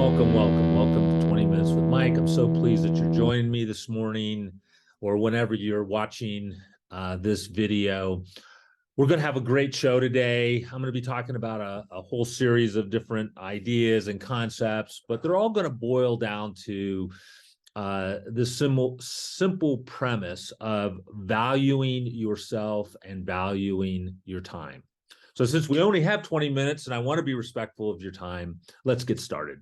Welcome to 20 Minutes with Mike. I'm so pleased that you're joining me this morning or whenever you're watching this video. We're going to have a great show today. I'm going to be talking about a whole series of different ideas and concepts, but they're all going to boil down to this simple premise of valuing yourself and valuing your time. So since we only have 20 minutes and I want to be respectful of your time, let's get started.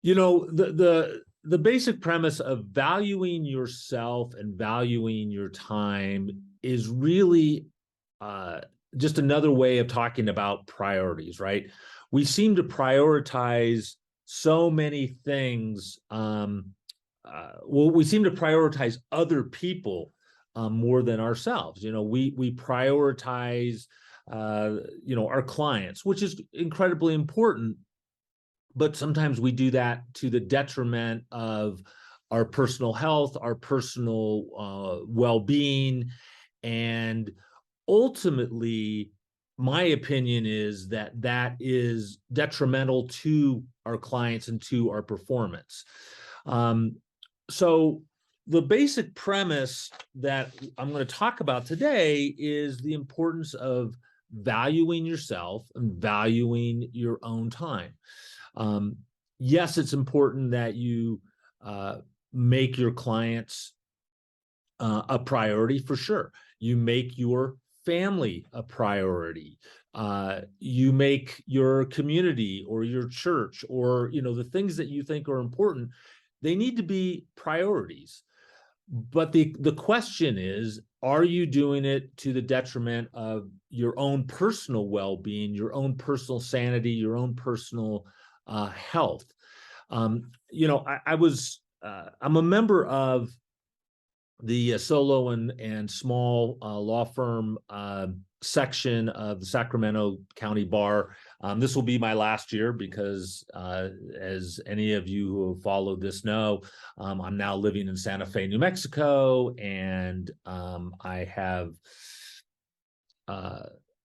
You know, the basic premise of valuing yourself and valuing your time is really just another way of talking about priorities, right? We seem to prioritize so many things. We seem to prioritize other people more than ourselves. You know, we prioritize, our clients, which is incredibly important. But sometimes we do that to the detriment of our personal health, our personal well-being. And ultimately, my opinion is that that is detrimental to our clients and to our performance. So the basic premise that I'm going to talk about today is the importance of valuing yourself and valuing your own time. Yes, it's important that you make your clients a priority for sure. You make your family a priority. You make your community or your church or, the things that you think are important, they need to be priorities. But the question is, are you doing it to the detriment of your own personal well-being, your own personal sanity, your own personal health? I'm a member of the solo and small law firm section of the Sacramento County Bar. This will be my last year because, as any of you who have followed this know, I'm now living in Santa Fe, New Mexico, and I have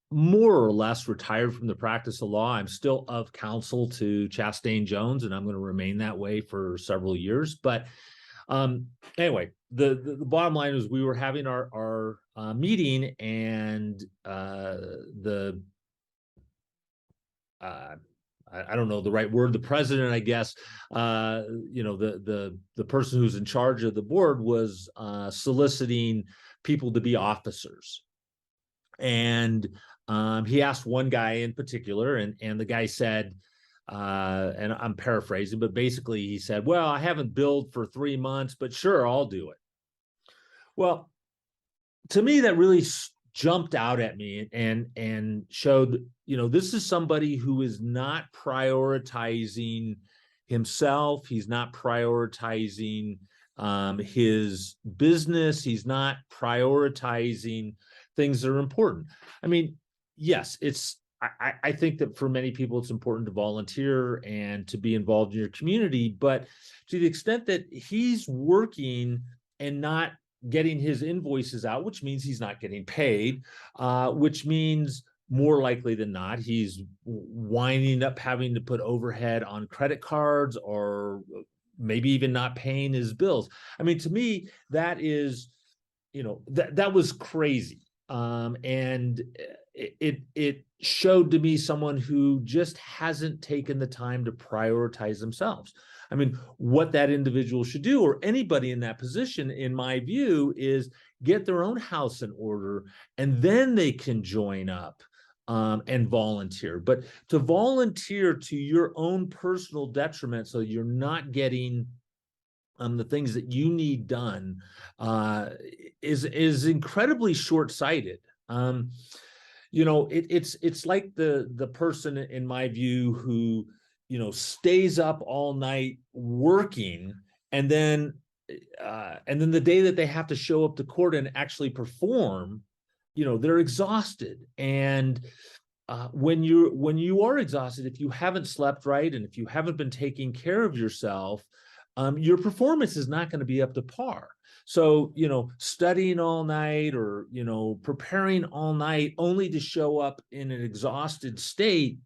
more or less retired from the practice of law. I'm still of counsel to Chastain Jones, and I'm going to remain that way for several years. But anyway, the bottom line is we were having our meeting, and I don't know the right word, the president, I guess, the person who's in charge of the board was soliciting people to be officers. And he asked one guy in particular, and the guy said, and I'm paraphrasing, but basically he said, well, I haven't billed for 3 months, but sure, I'll do it. Well, to me, that really jumped out at me and showed, this is somebody who is not prioritizing himself. He's not prioritizing his business. He's not prioritizing things that are important. I mean, yes, I think that for many people, it's important to volunteer and to be involved in your community. But to the extent that he's working and not getting his invoices out, which means he's not getting paid, which means more likely than not, he's winding up having to put overhead on credit cards or maybe even not paying his bills. I mean, to me, that is, that was crazy. And it showed to me someone who just hasn't taken the time to prioritize themselves. I mean, what that individual should do, or anybody in that position, in my view, is get their own house in order, and then they can join up and volunteer. But to volunteer to your own personal detriment, so you're not getting the things that you need done, is incredibly short-sighted. It's like the person, in my view, who stays up all night working, and then the day that they have to show up to court and actually perform, they're exhausted. And when you are exhausted, if you haven't slept right and if you haven't been taking care of yourself, your performance is not going to be up to par. So, studying all night or, preparing all night only to show up in an exhausted state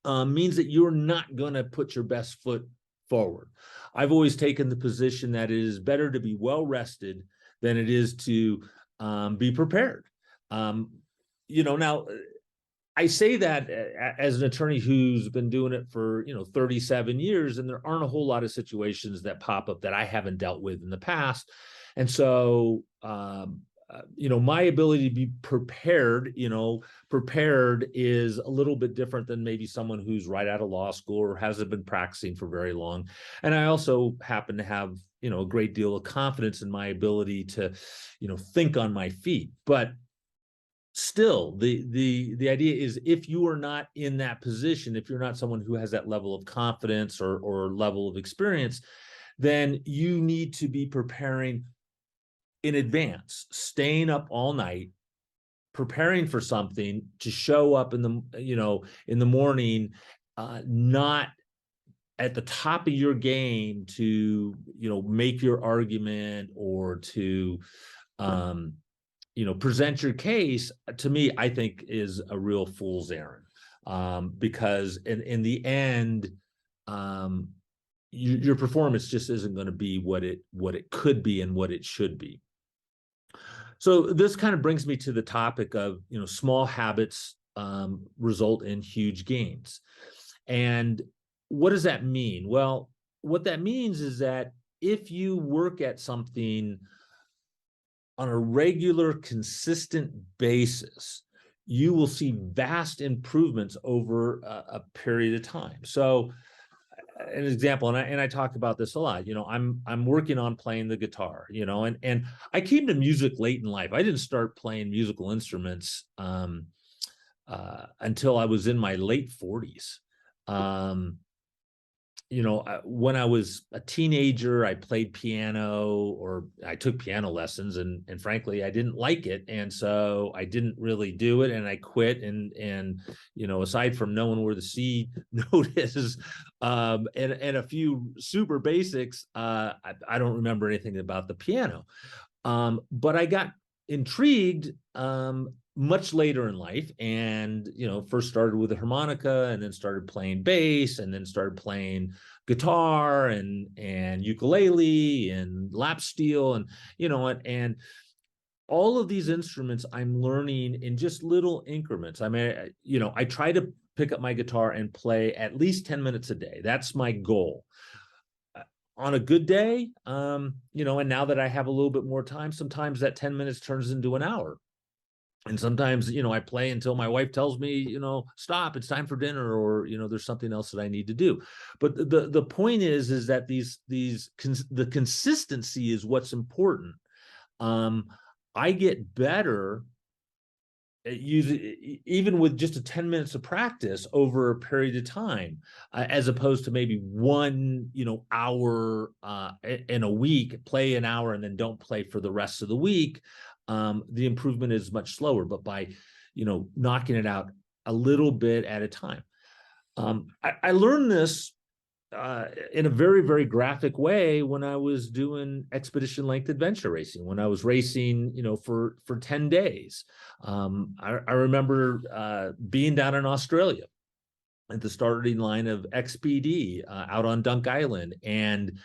means that you're not going to put your best foot forward. I've always taken the position that it is better to be well rested than it is to be prepared. Now I say that as an attorney who's been doing it for 37 years, and there aren't a whole lot of situations that pop up that I haven't dealt with in the past, and so my ability to be prepared, prepared is a little bit different than maybe someone who's right out of law school or hasn't been practicing for very long. And I also happen to have, a great deal of confidence in my ability to, think on my feet. But still, the idea is, if you are not in that position, if you're not someone who has that level of confidence or level of experience, then you need to be preparing in advance, staying up all night, preparing for something to show up in the morning, not at the top of your game to make your argument or to present your case. To me, I think is a real fool's errand, because in the end, your performance just isn't going to be what it could be and what it should be. So this kind of brings me to the topic of, small habits result in huge gains. And what does that mean? Well, what that means is that if you work at something on a regular, consistent basis, you will see vast improvements over a period of time. So an example, and I talk about this a lot, I'm working on playing the guitar, and I came to music late in life. I didn't start playing musical instruments until I was in my late 40s. When I was a teenager, I played piano, or I took piano lessons, and frankly, I didn't like it. And so I didn't really do it, and I quit. And aside from knowing where the C note is, and a few super basics, I don't remember anything about the piano. But I got intrigued much later in life, and first started with the harmonica, and then started playing bass, and then started playing guitar and ukulele and lap steel, and and all of these instruments I'm learning in just little increments. I mean, I try to pick up my guitar and play at least 10 minutes a day. That's my goal. On a good day, and now that I have a little bit more time, sometimes that 10 minutes turns into an hour. And sometimes, I play until my wife tells me, stop, it's time for dinner, or, there's something else that I need to do. But the point is that the consistency is what's important. I get better at using, even with just 10 minutes of practice over a period of time, as opposed to maybe 1, hour in a week, play an hour and then don't play for the rest of the week. The improvement is much slower, but by, knocking it out a little bit at a time. I learned this in a very, very graphic way when I was doing expedition length adventure racing, when I was racing, for 10 days. I remember being down in Australia at the starting line of XPD out on Dunk Island. And,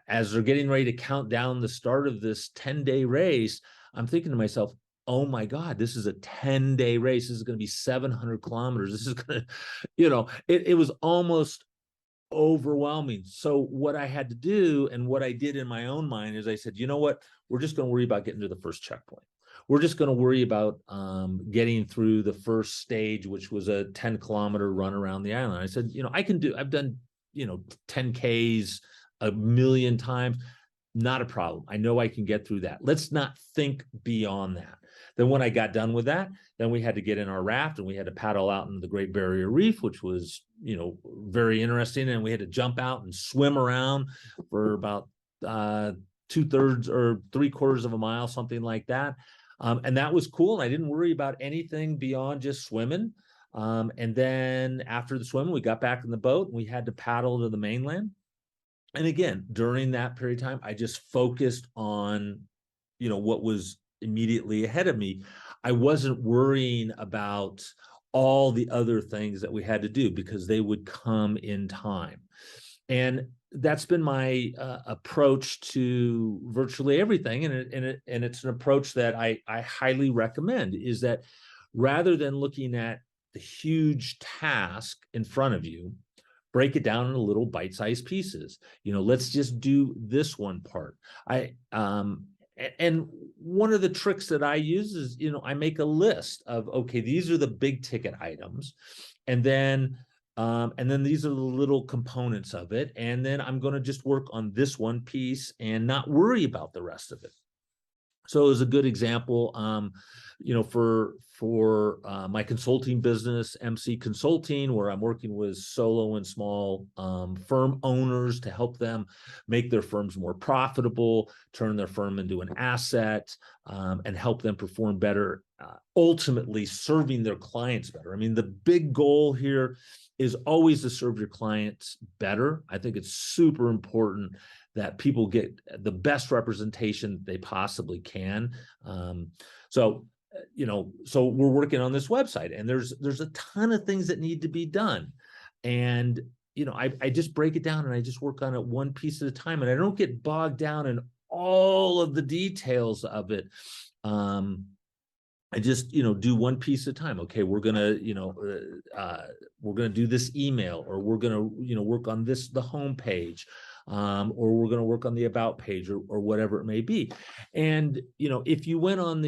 as they're getting ready to count down the start of this 10-day race, I'm thinking to myself, oh my God, this is a 10-day race. This is going to be 700 kilometers. This is going to, it was almost overwhelming. So what I had to do, and what I did in my own mind, is I said, you know what, we're just going to worry about getting to the first checkpoint. We're just going to worry about getting through the first stage, which was a 10-kilometer run around the island. I said, I've done, 10Ks a million times. Not a problem. I know I can get through that. Let's not think beyond that. Then when I got done with that, then we had to get in our raft and we had to paddle out into the Great Barrier Reef, which was, very interesting. And we had to jump out and swim around for about 2/3 or 3/4 of a mile, something like that. And that was cool. And I didn't worry about anything beyond just swimming. And then after the swim, we got back in the boat and we had to paddle to the mainland. And again, during that period of time, I just focused on, what was immediately ahead of me. I wasn't worrying about all the other things that we had to do because they would come in time. And that's been my approach to virtually everything. And it's an approach that I highly recommend, is that rather than looking at the huge task in front of you, break it down into little bite-sized pieces. Let's just do this one part. And one of the tricks that I use is, I make a list of, okay, these are the big ticket items. And then these are the little components of it. And then I'm going to just work on this one piece and not worry about the rest of it. So as a good example, for my consulting business, MC Consulting, where I'm working with solo and small firm owners to help them make their firms more profitable, turn their firm into an asset, and help them perform better, ultimately serving their clients better. I mean, the big goal here is always to serve your clients better. I think it's super important that people get the best representation they possibly can. So we're working on this website, and there's a ton of things that need to be done. And, I just break it down and I just work on it one piece at a time, and I don't get bogged down in all of the details of it. I just, do one piece at a time. Okay, we're gonna do this email, or we're gonna, work on the homepage, or we're gonna work on the about page, or whatever it may be. And if you went on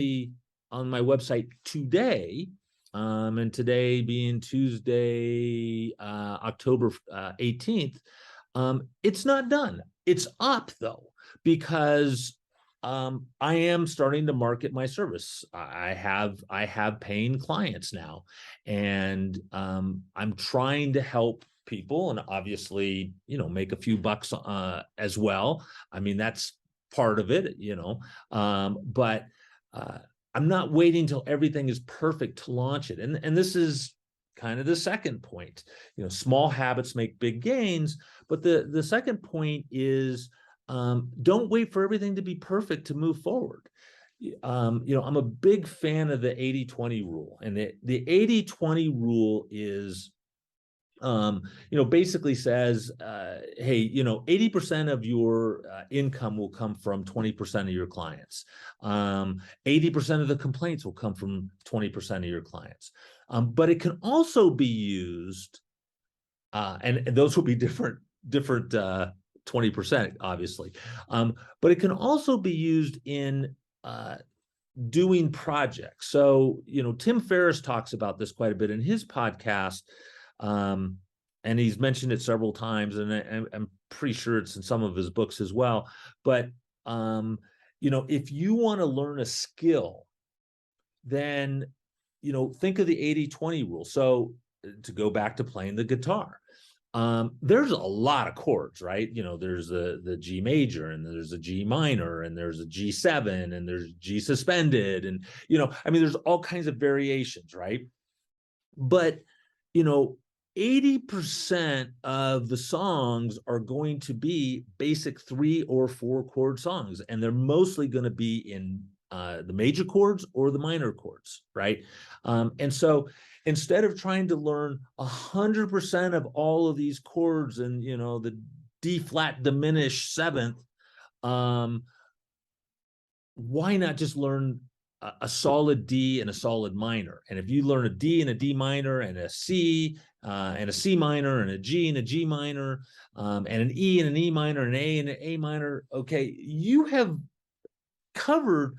my website today, and today being Tuesday, October 18th, it's not done. It's up though, because I am starting to market my service. I have paying clients now, and I'm trying to help people, and obviously, make a few bucks as well. I mean, that's part of it, but I'm not waiting till everything is perfect to launch it. And this is kind of the second point. Small habits make big gains, but the second point is, don't wait for everything to be perfect to move forward. I'm a big fan of the 80-20 rule, and the 80-20 rule is, basically says, hey, 80% of your income will come from 20% of your clients. 80% of the complaints will come from 20% of your clients. But it can also be used, and those will be different 20%, obviously. But it can also be used in doing projects. So, Tim Ferriss talks about this quite a bit in his podcast. And he's mentioned it several times, and I'm pretty sure it's in some of his books as well. But, if you want to learn a skill, then, think of the 80-20 rule. So to go back to playing the guitar, there's a lot of chords, right? There's the G major, and there's a G minor, and there's a G7, and there's G suspended. And, there's all kinds of variations, right? But, 80% of the songs are going to be basic 3 or 4 chord songs, and they're mostly going to be in the major chords or the minor chords, right? And so instead of trying to learn 100% of all of these chords and, the D flat diminished seventh, why not just learn a solid D and a solid minor? And if you learn a D and a D minor, and a C and a C minor, and a G and a G minor, and an E and an E minor, and an A and an A minor, okay, you have covered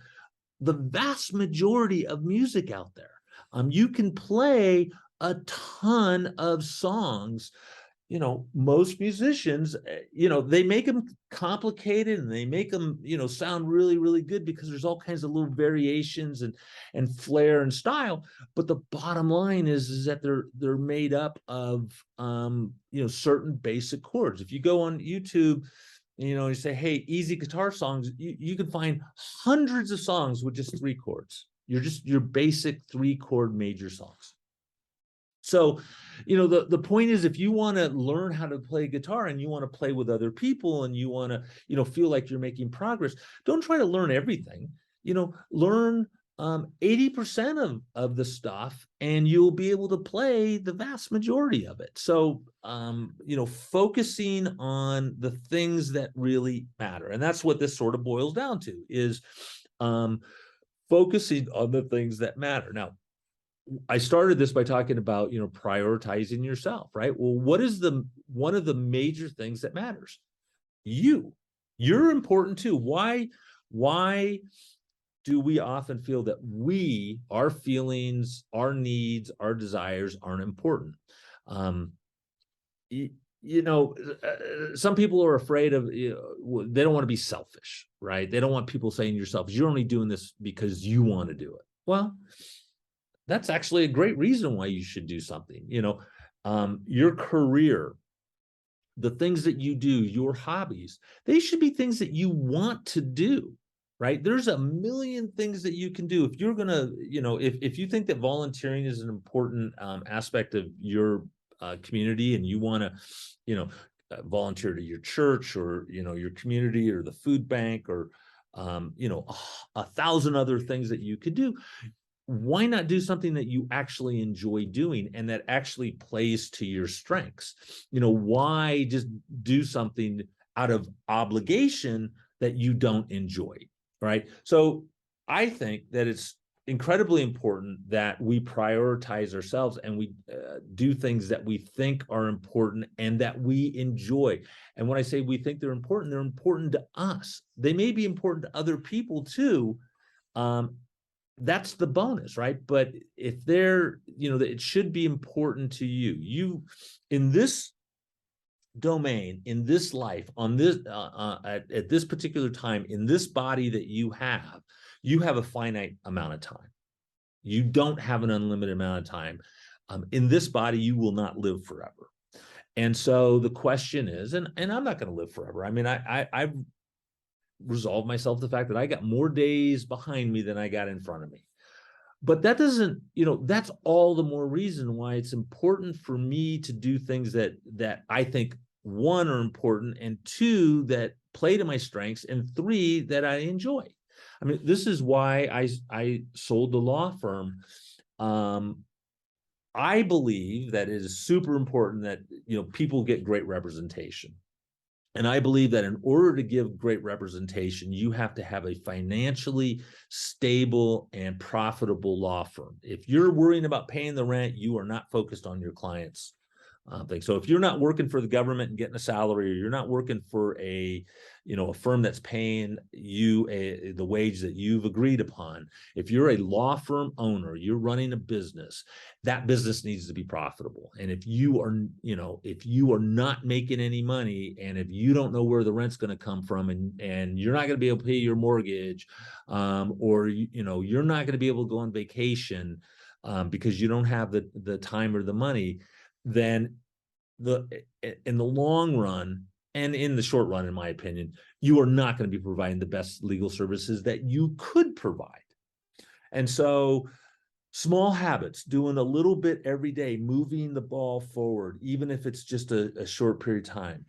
the vast majority of music out there. You can play a ton of songs. Most musicians, they make them complicated, and they make them, sound really, really good, because there's all kinds of little variations and flair and style. But the bottom line is that they're made up of, certain basic chords. If you go on YouTube, you say, hey, easy guitar songs, you can find hundreds of songs with just 3 chords. Your basic 3 chord major songs. So, the point is, if you want to learn how to play guitar, and you want to play with other people, and you want to, feel like you're making progress, don't try to learn everything. Learn 80% of the stuff, and you'll be able to play the vast majority of it. So, focusing on the things that really matter. And that's what this sort of boils down to, is focusing on the things that matter. Now, I started this by talking about, prioritizing yourself, right? Well, what is one of the major things that matters? You're important too. Why do we often feel that our feelings, our needs, our desires aren't important? Some people are afraid of, they don't want to be selfish, right? They don't want people saying you're selfish. You're only doing this because you want to do it. Well, that's actually a great reason why you should do something. Your career, the things that you do, your hobbies, they should be things that you want to do, right? There's a million things that you can do. If you're going to, if you think that volunteering is an important aspect of your community, and you want to, volunteer to your church, or, your community, or the food bank, or, 1,000 other things that you could do, why not do something that you actually enjoy doing and that actually plays to your strengths? Why just do something out of obligation that you don't enjoy, right? So I think that it's incredibly important that we prioritize ourselves, and we do things that we think are important and that we enjoy. And when I say we think they're important to us. They may be important to other people too. That's the bonus, right? But if they're, it should be important to you. In this domain, in this life, on this at this particular time, in this body that you have a finite amount of time. You don't have an unlimited amount of time. In this body, you will not live forever. And so the question is, and I'm not going to live forever. I mean, I've resolve myself to the fact that I got more days behind me than I got in front of me. But that doesn't, that's all the more reason why it's important for me to do things that I think, one, are important, and two, that play to my strengths, and three, that I enjoy. I mean, this is why I sold the law firm. I believe that it is super important that, people get great representation. And I believe that in order to give great representation, you have to have a financially stable and profitable law firm. If you're worrying about paying the rent, you are not focused on your clients' thing. So if you're not working for the government and getting a salary, or you're not working for a firm that's paying you the wage that you've agreed upon, if you're a law firm owner, you're running a business, that business needs to be profitable. And if you are not making any money, and if you don't know where the rent's going to come from, and you're not going to be able to pay your mortgage, or you're not going to be able to go on vacation because you don't have the time or the money, then in the long run, and in the short run, in my opinion, you are not going to be providing the best legal services that you could provide. And so small habits, doing a little bit every day, moving the ball forward, even if it's just a short period of time,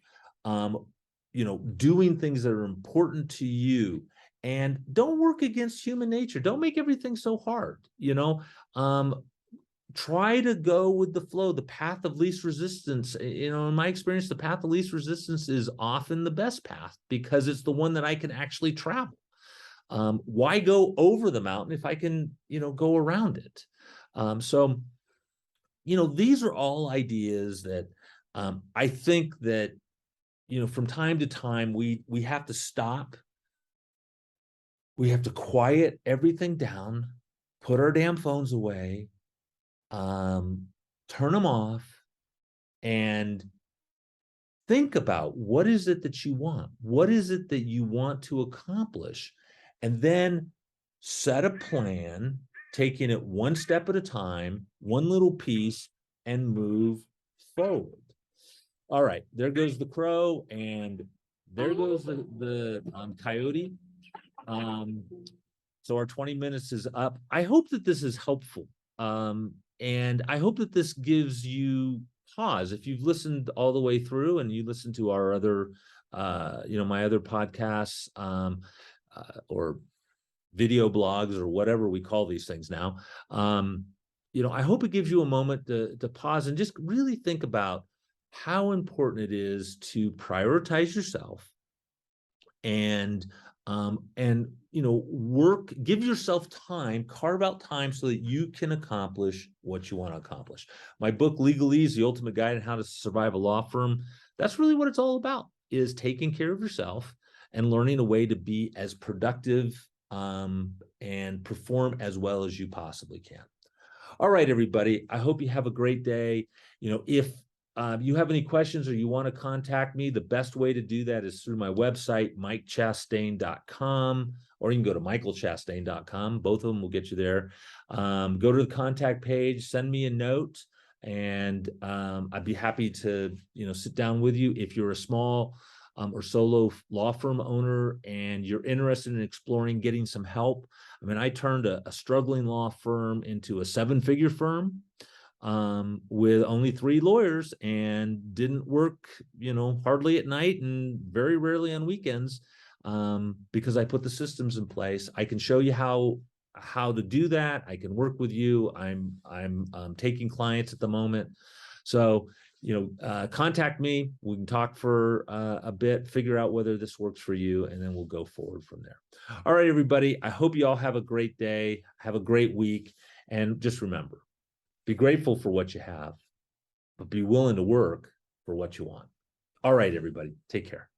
doing things that are important to you, and don't work against human nature. Don't make everything so hard. Try to go with the flow, the path of least resistance. In my experience, the path of least resistance is often the best path, because it's the one that I can actually travel. Why go over the mountain if I can, go around it? So, these are all ideas that I think that, from time to time, we have to stop. We have to quiet everything down, put our damn phones away, turn them off, and think about, what is it that you want? What is it that you want to accomplish? And then set a plan, taking it one step at a time, one little piece, and move forward. All right, there goes the crow, and there goes the coyote. So our 20 minutes is up. I hope that this is helpful. And I hope that this gives you pause. If you've listened all the way through, and you listen to our other, my other podcasts, or video blogs or whatever we call these things now. I hope it gives you a moment to pause and just really think about how important it is to prioritize yourself and work, give yourself time, carve out time so that you can accomplish what you want to accomplish. My book, Legalese, The Ultimate Guide on How to Survive a Law Firm, that's really what it's all about, is taking care of yourself and learning a way to be as productive and perform as well as you possibly can. All right, everybody. I hope you have a great day. If you have any questions or you want to contact me, the best way to do that is through my website, mikechastain.com, or you can go to michaelchastain.com. Both of them will get you there. Go to the contact page, send me a note, and I'd be happy to, sit down with you. If you're a small or solo law firm owner and you're interested in exploring getting some help. I mean, I turned a struggling law firm into a 7-figure firm with only 3 lawyers and didn't work, hardly at night and very rarely on weekends because I put the systems in place. I can show you how to do that. I can work with you. I'm taking clients at the moment. So, contact me. We can talk for a bit, figure out whether this works for you, and then we'll go forward from there. All right, everybody. I hope you all have a great day. Have a great week. And just remember, be grateful for what you have, but be willing to work for what you want. All right, everybody. Take care.